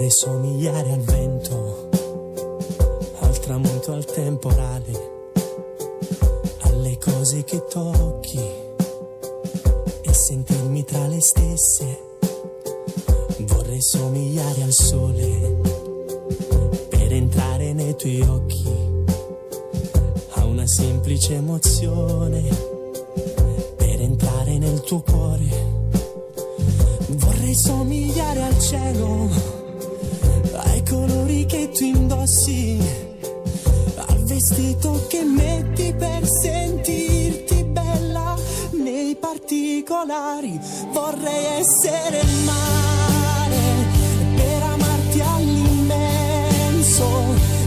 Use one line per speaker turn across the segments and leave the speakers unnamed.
Vorrei somigliare al vento, al tramonto, al temporale, alle cose che tocchi e sentirmi tra le stesse. Vorrei somigliare al sole per entrare nei tuoi occhi, a una semplice emozione per entrare nel tuo cuore. Vorrei somigliare al cielo, ai colori che tu indossi, al vestito che metti per sentirti bella nei particolari. Vorrei essere il mare per amarti all'immenso,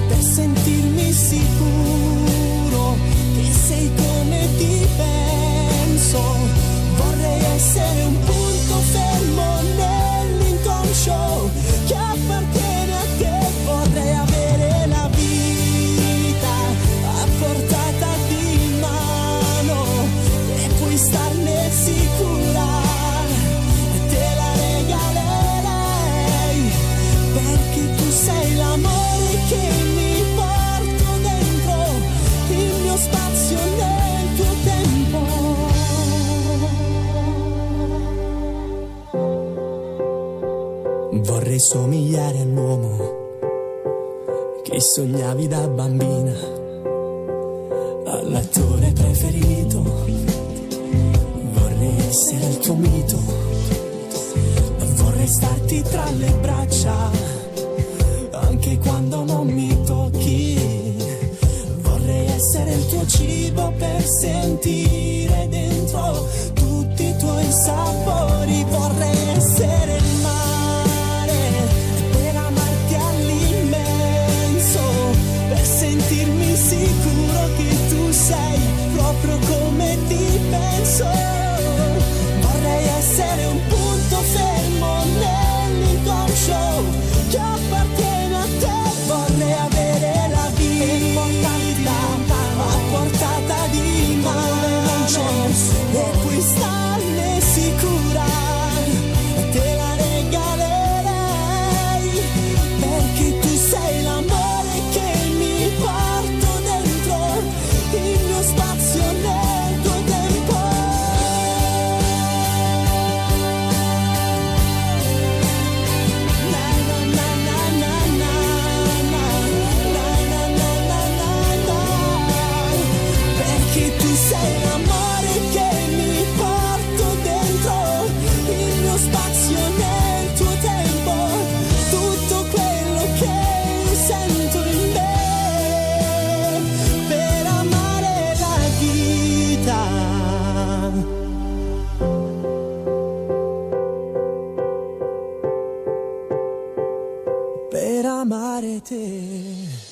per sentirmi sicuro che sei come ti penso. Vorrei essere un punto fermo nell'inconscio che appartiene a te. Vorrei avere la vita a portata di mano e puoi starne sicura, te la regalerei, perché tu sei l'amore che mi porto dentro, il mio spazio nel tuo tempo. Vorrei somigliare all'uomo che sognavi da bambina, all'attore preferito. Vorrei essere il tuo mito, vorrei starti tra le braccia anche quando non mi tocchi. Vorrei essere il tuo cibo per sentire dentro tutti i tuoi sapori. Vorrei essere il mare per amarti all'immenso, per sentirmi sicuro che tu sei proprio come ti penso. Vorrei essere un punto fermo nell'inconscio che appartiene a te. Vorrei avere la vita a portata di mano e puoi starne sicura, te la regalerei, perché tu sei l'amore che mi porto dentro, il mio spazio nel tuo tempo. Na na na na na na, na na na na na na, perché tu sei l'amore che mi porto dentro, il mio spazio nel tuo tempo, tutto quello che sento in me per amare la vita, per amare te.